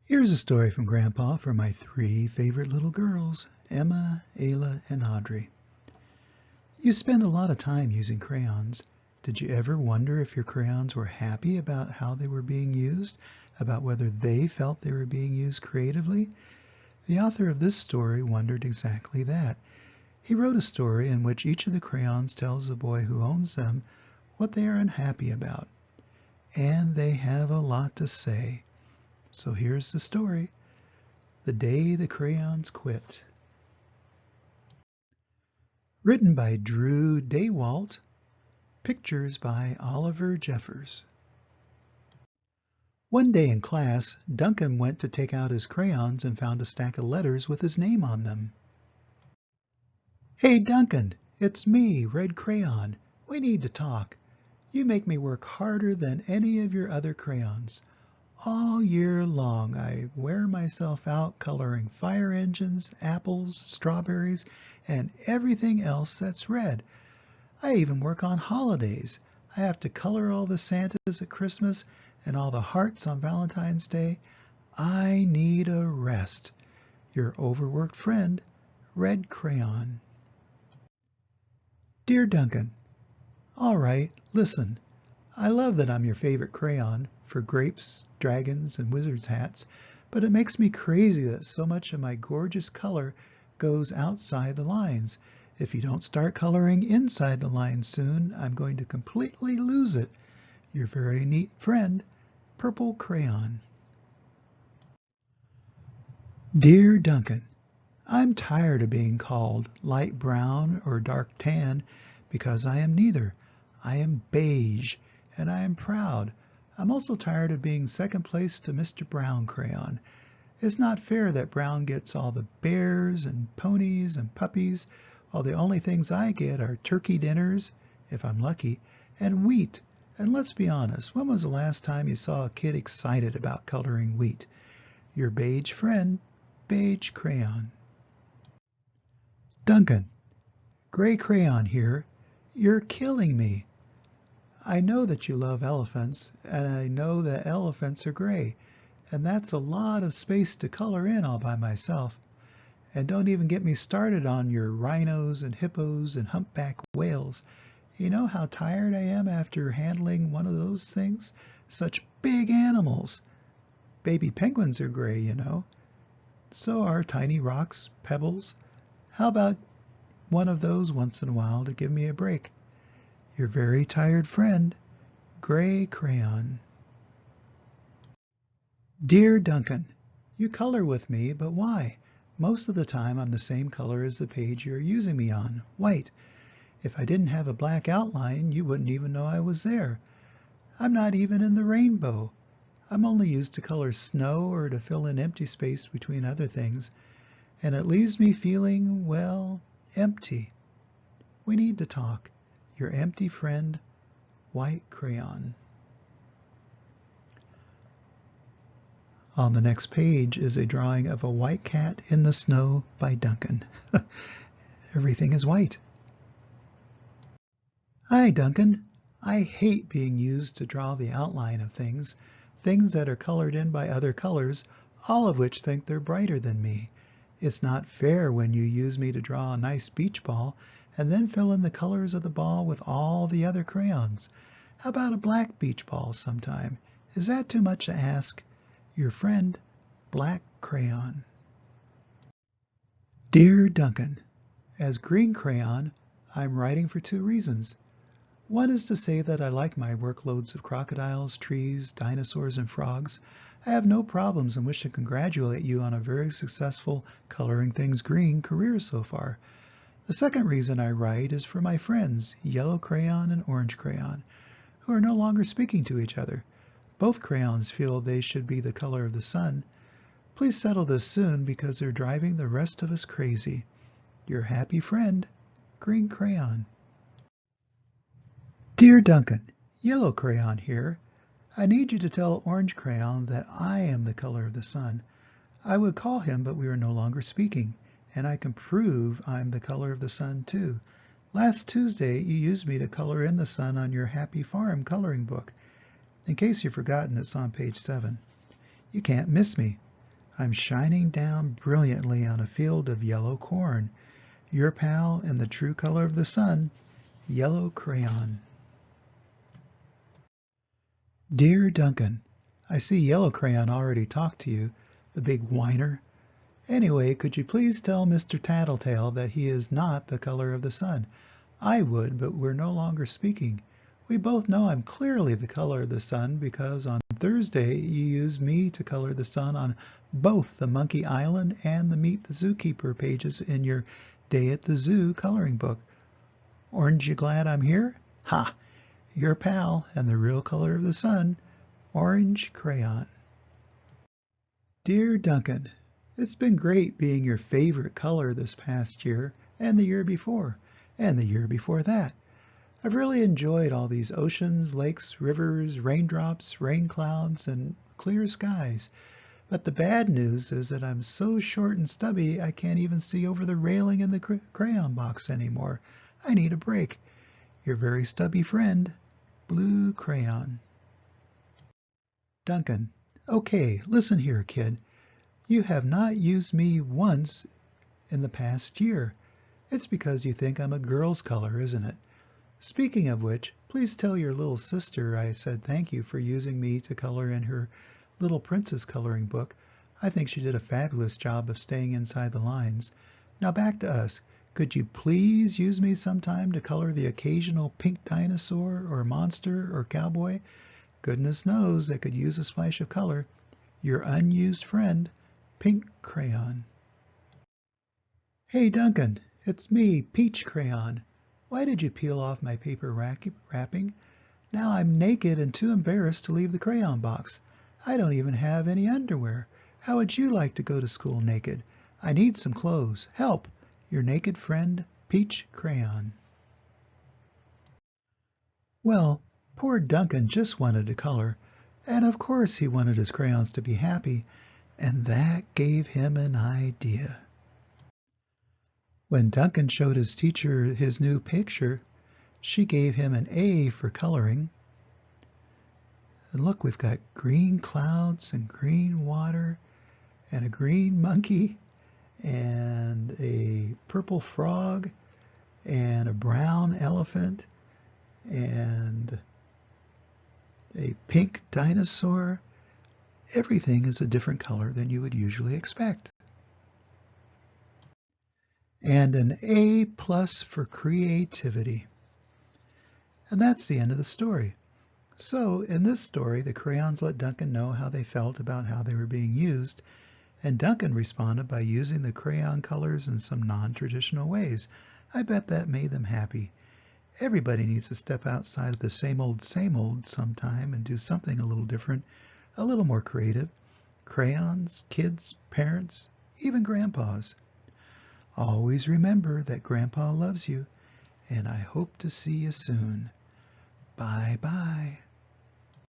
Here's a story from Grandpa for my three favorite little girls, Emma, Ayla, and Audrey. You spend a lot of time using crayons. Did you ever wonder if your crayons were happy about how they were being used, about whether they felt they were being used creatively? The author of this story wondered exactly that. He wrote a story in which each of the crayons tells the boy who owns them what they are unhappy about. And they have a lot to say. So here's the story. The Day the Crayons Quit. Written by Drew Daywalt. Pictures by Oliver Jeffers. One day in class, Duncan went to take out his crayons and found a stack of letters with his name on them. "Hey, Duncan, it's me, Red Crayon. We need to talk. You make me work harder than any of your other crayons. All year long I wear myself out coloring fire engines, apples, strawberries, and everything else that's red. I even work on holidays. I have to color all the Santas at Christmas and all the hearts on Valentine's Day. I need a rest. Your overworked friend, Red Crayon." Dear Duncan, all right, listen. I love that I'm your favorite crayon for grapes, dragons, and wizards' hats, but it makes me crazy that so much of my gorgeous color goes outside the lines. If you don't start coloring inside the lines soon, I'm going to completely lose it. Your very neat friend, Purple Crayon. Dear Duncan, I'm tired of being called light brown or dark tan because I am neither. I am beige, and I am proud. I'm also tired of being second place to Mr. Brown Crayon. It's not fair that Brown gets all the bears and ponies and puppies, while the only things I get are turkey dinners, if I'm lucky, and wheat. And let's be honest, when was the last time you saw a kid excited about coloring wheat? Your beige friend, Beige Crayon. Duncan, Gray Crayon here. You're killing me. I know that you love elephants, and I know that elephants are gray, and that's a lot of space to color in all by myself. And don't even get me started on your rhinos and hippos and humpback whales. You know how tired I am after handling one of those things? Such big animals. Baby penguins are gray, you know. So are tiny rocks, pebbles. How about one of those once in a while to give me a break? Your very tired friend, Gray Crayon. Dear Duncan, you color with me, but why? Most of the time I'm the same color as the page you're using me on, white. If I didn't have a black outline, you wouldn't even know I was there. I'm not even in the rainbow. I'm only used to color snow or to fill in empty space between other things, and it leaves me feeling, well, empty. We need to talk. Your empty friend, White Crayon. On the next page is a drawing of a white cat in the snow by Duncan. Everything is white. Hi, Duncan. I hate being used to draw the outline of things that are colored in by other colors, all of which think they're brighter than me. It's not fair when you use me to draw a nice beach ball and then fill in the colors of the ball with all the other crayons. How about a black beach ball sometime? Is that too much to ask? Your friend, Black Crayon. Dear Duncan, as Green Crayon, I'm writing for two reasons. One is to say that I like my workloads of crocodiles, trees, dinosaurs, and frogs. I have no problems and wish to congratulate you on a very successful coloring things green career so far. The second reason I write is for my friends, Yellow Crayon and Orange Crayon, who are no longer speaking to each other. Both crayons feel they should be the color of the sun. Please settle this soon because they're driving the rest of us crazy. Your happy friend, Green Crayon. Dear Duncan, Yellow Crayon here. I need you to tell Orange Crayon that I am the color of the sun. I would call him, but we are no longer speaking, and I can prove I'm the color of the sun too. Last Tuesday, you used me to color in the sun on your Happy Farm coloring book. In case you've forgotten, it's on page 7. You can't miss me. I'm shining down brilliantly on a field of yellow corn. Your pal in the true color of the sun, yellow crayon. Dear Duncan, I see yellow crayon already talked to you, the big whiner. Anyway, could you please tell Mr. Tattletale that he is not the color of the sun? I would, but we're no longer speaking. We both know I'm clearly the color of the sun because on Thursday you used me to color the sun on both the Monkey Island and the Meet the Zookeeper pages in your Day at the Zoo coloring book. Aren't you glad I'm here? Ha! Your pal and the real color of the sun, orange crayon. Dear Duncan, it's been great being your favorite color this past year and the year before and the year before that. I've really enjoyed all these oceans, lakes, rivers, raindrops, rain clouds, and clear skies. But the bad news is that I'm so short and stubby I can't even see over the railing in the crayon box anymore. I need a break. Your very stubby friend, Blue Crayon. Duncan, okay, listen here, kid. You have not used me once in the past year. It's because you think I'm a girl's color, isn't it? Speaking of which, please tell your little sister I said thank you for using me to color in her Little Princess coloring book. I think she did a fabulous job of staying inside the lines. Now back to us. Could you please use me sometime to color the occasional pink dinosaur or monster or cowboy? Goodness knows they could use a splash of color. Your unused friend, Pink Crayon. Hey Duncan, it's me, Peach Crayon. Why did you peel off my paper wrapping? Now I'm naked and too embarrassed to leave the crayon box. I don't even have any underwear. How would you like to go to school naked? I need some clothes. Help! Your naked friend, Peach Crayon. Well, poor Duncan just wanted to color, and of course he wanted his crayons to be happy, and that gave him an idea. When Duncan showed his teacher his new picture, she gave him an A for coloring. And look, we've got green clouds and green water and a green monkey and a purple frog and a brown elephant and a pink dinosaur. Everything is a different color than you would usually expect. And an A+ for creativity. And that's the end of the story. So in this story, the crayons let Duncan know how they felt about how they were being used, and Duncan responded by using the crayon colors in some non-traditional ways. I bet that made them happy. Everybody needs to step outside of the same old sometime and do something a little different, a little more creative. Crayons, kids, parents, even grandpas. Always remember that Grandpa loves you, and I hope to see you soon. Bye-bye.